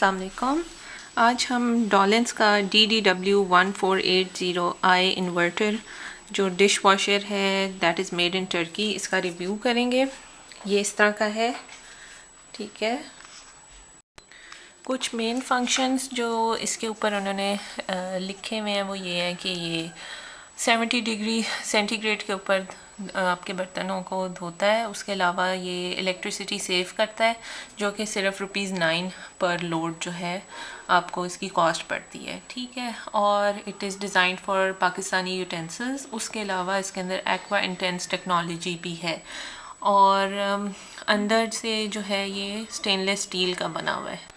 अस्सलाम वालेकुम। आज हम डॉलेंस का DDW1480i इन्वर्टर जो डिश वॉशर है that is made in Turkey, इसका रिव्यू करेंगे। ये इस तरह का है, ठीक है। कुछ मेन फंक्शंस जो इसके ऊपर उन्होंने लिखे हुए हैं वो ये है कि ये 70 डिग्री सेंटीग्रेड के ऊपर आपके बर्तनों को धोता है। उसके अलावा ये इलेक्ट्रिसिटी सेव करता है, जो कि सिर्फ ₹9 पर लोड जो है आपको इसकी कॉस्ट पड़ती है, ठीक है। और it is design for Pakistani utensils. उसके अलावा इसके अंदर एक्वा इंटेंस टेक्नोलॉजी भी है और अंदर से जो है ये स्टेनलेस स्टील का बना हुआ है।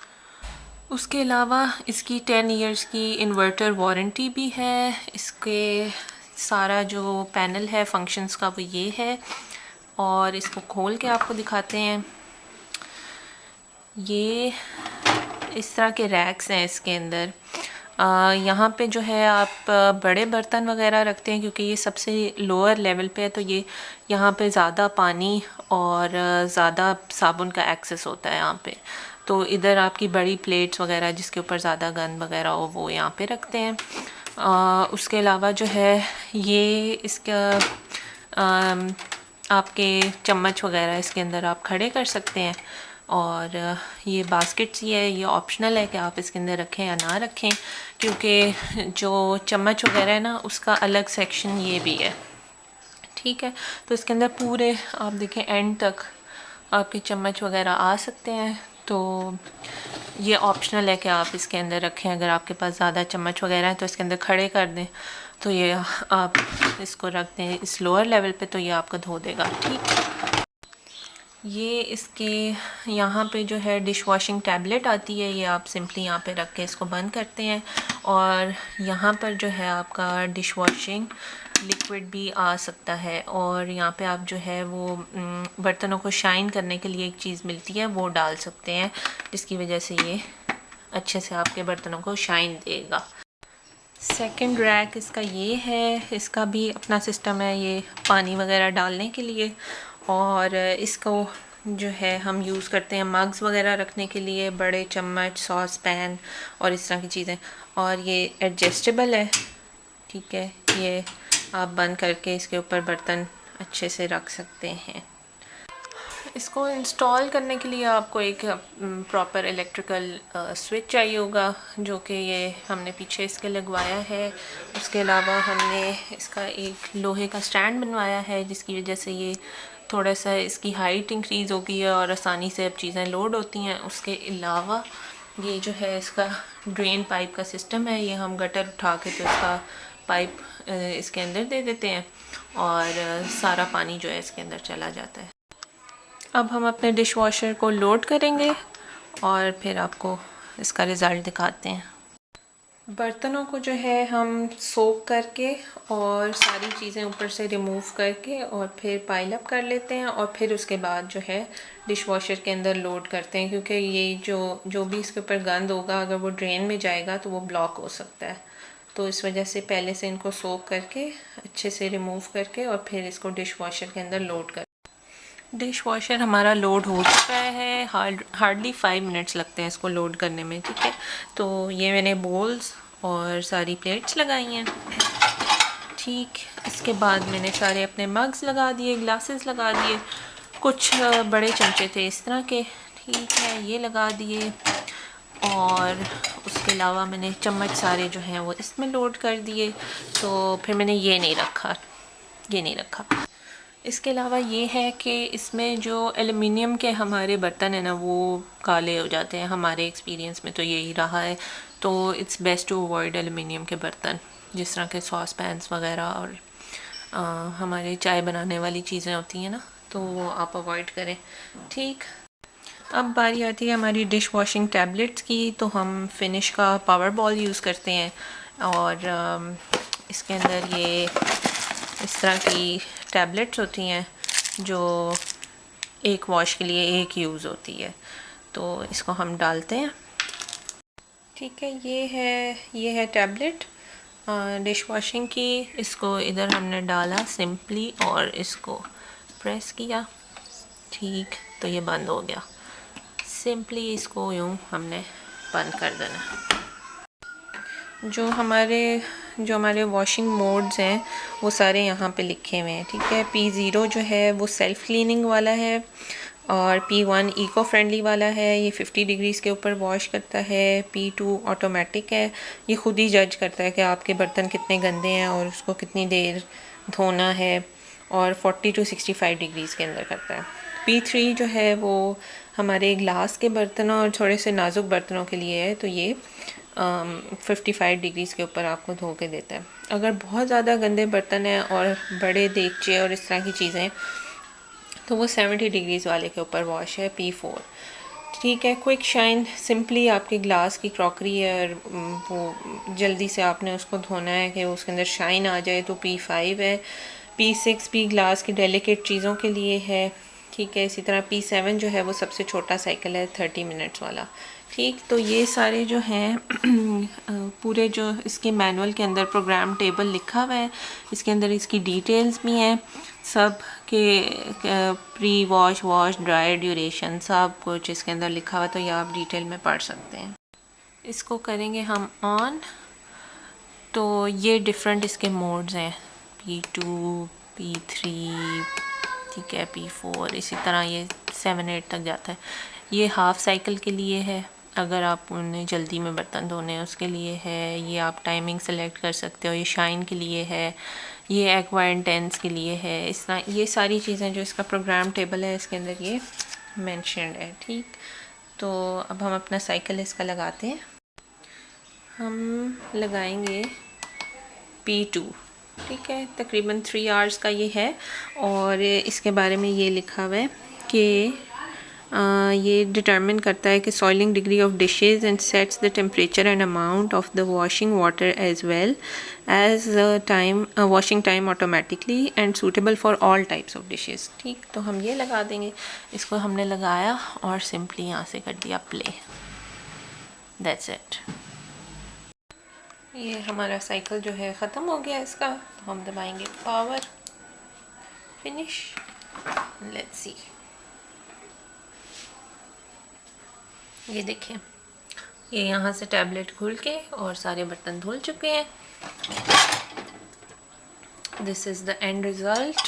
उसके अलावा इसकी 10 इयर्स की इन्वर्टर वारंटी भी है। इसके सारा जो पैनल है फंक्शंस का वो ये है और इसको खोल के आपको दिखाते हैं। ये इस तरह के रैक्स हैं इसके अंदर। यहाँ पे जो है आप बड़े बर्तन वगैरह रखते हैं क्योंकि ये सबसे लोअर लेवल पे है, तो ये यहाँ पे ज़्यादा पानी और ज़्यादा साबुन का एक्सेस होता है यहाँ पे। तो इधर आपकी बड़ी प्लेट्स वगैरह जिसके ऊपर ज़्यादा गंद वगैरह हो वो यहाँ पे रखते हैं। उसके अलावा जो है ये इसका आपके चम्मच वगैरह इसके अंदर आप खड़े कर सकते हैं। और ये बास्केट्स ही है, ये ऑप्शनल है कि आप इसके अंदर रखें या ना रखें, क्योंकि जो चम्मच वगैरह है ना उसका अलग सेक्शन ये भी है, ठीक है। तो इसके अंदर पूरे आप देखें एंड तक आपके चम्मच वगैरह आ सकते हैं। तो ये ऑप्शनल है कि आप इसके अंदर रखें। अगर आपके पास ज़्यादा चम्मच वगैरह है तो इसके अंदर खड़े कर दें, तो ये आप इसको रख दें इस लोअर लेवल पे, तो ये आपका धो देगा, ठीक। ये इसके यहाँ पे जो है डिश वॉशिंग टैबलेट आती है, ये आप सिंपली यहाँ पे रख के इसको बंद करते हैं और यहाँ पर जो है आपका डिश वॉशिंग लिक्विड भी आ सकता है। और यहाँ पे आप जो है वो बर्तनों को शाइन करने के लिए एक चीज़ मिलती है वो डाल सकते हैं, जिसकी वजह से ये अच्छे से आपके बर्तनों को शाइन देगा। सेकंड रैक इसका ये है, इसका भी अपना सिस्टम है ये पानी वगैरह डालने के लिए। और इसको जो है हम यूज़ करते हैं मग्स वगैरह रखने के लिए, बड़े चम्मच, सॉस पैन और इस तरह की चीज़ें। और ये एडजस्टेबल है, ठीक है। ये आप बंद करके इसके ऊपर बर्तन अच्छे से रख सकते हैं। इसको इंस्टॉल करने के लिए आपको एक प्रॉपर इलेक्ट्रिकल स्विच चाहिए होगा, जो कि ये हमने पीछे इसके लगवाया है। उसके अलावा हमने इसका एक लोहे का स्टैंड बनवाया है, जिसकी वजह से ये थोड़ा सा इसकी हाइट इंक्रीज़ हो गई है और आसानी से अब चीज़ें लोड होती हैं। उसके अलावा ये जो है इसका ड्रेन पाइप का सिस्टम है, ये हम गटर उठा के तो इसका पाइप इसके अंदर दे देते हैं और सारा पानी जो है इसके अंदर चला जाता है। अब हम अपने डिश वॉशर को लोड करेंगे और फिर आपको इसका रिज़ल्ट दिखाते हैं। बर्तनों को जो है हम सोक करके और सारी चीज़ें ऊपर से रिमूव करके और फिर पाइल अप कर लेते हैं और फिर उसके बाद जो है डिश वॉशर के अंदर लोड करते हैं, क्योंकि ये जो भी इसके ऊपर गंद होगा अगर वो ड्रेन में जाएगा तो वो ब्लॉक हो सकता है। तो इस वजह से पहले से इनको सोक करके अच्छे से रिमूव करके और फिर इसको डिश वॉशर के अंदर लोड कर। डिश वॉशर हमारा लोड हो चुका है, हार्डली 5 मिनट्स लगते हैं इसको लोड करने में, ठीक है। तो ये मैंने बोल्स और सारी प्लेट्स लगाई हैं, ठीक। इसके बाद मैंने सारे अपने मग्स लगा दिए, ग्लासेस लगा दिए, कुछ बड़े चमचे थे इस तरह के, ठीक है, ये लगा दिए। और उसके अलावा मैंने चम्मच सारे जो हैं वो इसमें लोड कर दिए। तो फिर मैंने ये नहीं रखा। इसके अलावा ये है कि इसमें जो एल्युमिनियम के हमारे बर्तन हैं ना वो काले हो जाते हैं, हमारे एक्सपीरियंस में तो यही रहा है। तो it's best to avoid aluminium के बर्तन, जिस तरह के सॉस पैन्स वगैरह और हमारे चाय बनाने वाली चीज़ें होती हैं ना, तो वो आप अवॉइड करें, ठीक। अब बारी आती है हमारी डिश वॉशिंग टैबलेट्स की। तो हम फिनिश का पावर बॉल यूज़ करते हैं और इसके अंदर ये इस तरह की टैबलेट्स होती हैं जो एक वॉश के लिए एक यूज़ होती है, तो इसको हम डालते हैं, ठीक है। ये है टैबलेट डिश वॉशिंग की। इसको इधर हमने डाला सिंपली और इसको प्रेस किया, ठीक, तो ये बंद हो गया। सिंपली इसको यूँ हमने बंद कर देना। जो हमारे वॉशिंग मोड्स हैं वो सारे यहाँ पे लिखे हुए हैं, ठीक है। P0 जो है वो सेल्फ़ क्लीनिंग वाला है, और P1 इको फ्रेंडली वाला है, ये 50 डिग्रीज़ के ऊपर वॉश करता है। P2 ऑटोमेटिक है, ये ख़ुद ही जज करता है कि आपके बर्तन कितने गंदे हैं और उसको कितनी देर धोना है, और 40 to 65 डिग्रीज़ के अंदर करता है। P3 जो है वो हमारे ग्लास के बर्तनों और थोड़े से नाजुक बर्तनों के लिए है, तो ये 55 डिग्रीज़ के ऊपर आपको धो के देता है। अगर बहुत ज़्यादा गंदे बर्तन हैं और बड़े देगचे और इस तरह की चीज़ें, तो वो 70 डिग्रीज़ वाले के ऊपर वॉश है, P4, ठीक है। क्विक शाइन सिंपली आपके ग्लास की क्रॉकरी है और वो जल्दी से आपने उसको धोना है कि उसके अंदर शाइन आ जाए, तो P5 है। P6 भी ग्लास की डेलिकेट चीज़ों के लिए है, ठीक है। इसी तरह P7 जो है वो सबसे छोटा साइकिल है, 30 मिनट्स वाला, ठीक। तो ये सारे जो हैं पूरे जो इसके मैनुअल के अंदर प्रोग्राम टेबल लिखा हुआ है, इसके अंदर इसकी डिटेल्स भी हैं सब के pre wash, wash, dry, duration, सब कुछ इसके अंदर लिखा हुआ, तो ये आप डिटेल में पढ़ सकते हैं। इसको करेंगे हम ऑन, तो ये डिफरेंट इसके मोड्स हैं, P2, P3, ठीक है, P4, इसी तरह ये 7-8 तक जाता है। ये हाफ़ साइकिल के लिए है, अगर आप उन्हें जल्दी में बर्तन धोने हैं उसके लिए है। ये आप टाइमिंग सेलेक्ट कर सकते हो। ये शाइन के लिए है, ये एक्वा इंटेंस के लिए है। इस तरह ये सारी चीज़ें जो इसका प्रोग्राम टेबल है इसके अंदर ये मेंशन्ड है, ठीक। तो अब हम अपना साइकिल इसका लगाते हैं। हम लगाएंगे P2, ठीक है। तकरीबन 3 आवर्स का ये है, और इसके बारे में ये लिखा हुआ है कि ये डिटरमिन करता है कि soiling degree of dishes and sets the temperature and amount of the washing water as well as time washing time automatically and suitable for all types of dishes, ठीक। तो हम ये लगा देंगे। इसको हमने लगाया और सिंपली यहाँ से कर दिया प्ले, दैट्स इट। ये हमारा साइकिल जो है ख़त्म हो गया इसका, तो हम दबाएंगे पावर, फिनिश, लेट्स सी। ये देखें, ये यहाँ से टैबलेट खुल के और सारे बर्तन धुल चुके हैं। This is the end result,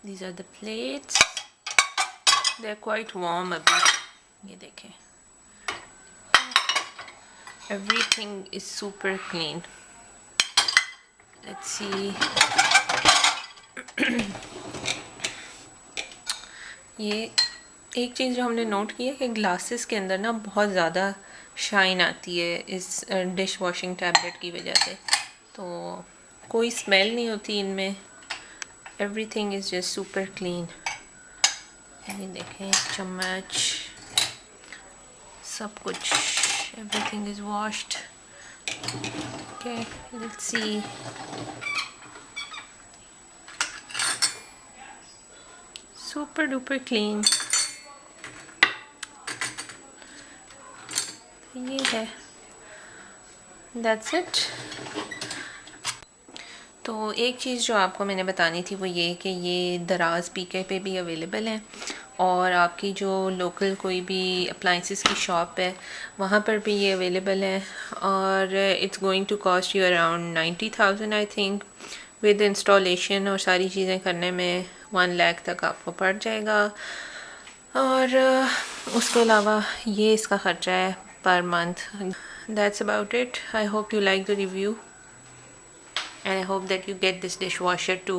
these are the plates, they are quite warm अभी, ये देखें। Everything is super clean. Let's see. ये एक चीज़ जो हमने नोट की है कि ग्लासेस के अंदर ना बहुत ज़्यादा शाइन आती है इस डिश वॉशिंग टैबलेट की वजह से, तो कोई स्मेल नहीं होती इनमें। Everything is just super clean. ये देखें, चम्मच, सब कुछ, everything is washed. Okay, let's see. Super duper clean. ये है, that's it. तो एक चीज़ जो आपको मैंने बतानी थी वो ये कि ये दराज पीके पे भी अवेलेबल है, और आपकी जो लोकल कोई भी अप्लाइंसेस की शॉप है वहाँ पर भी ये अवेलेबल है, और it's going to cost you around 90,000 I think. With installation और सारी चीज़ें करने में 1 लाख तक आपको पड़ जाएगा, और उसके अलावा ये इसका ख़र्चा है per month. That's about it. I hope you like the review and I hope that you get this dishwasher too.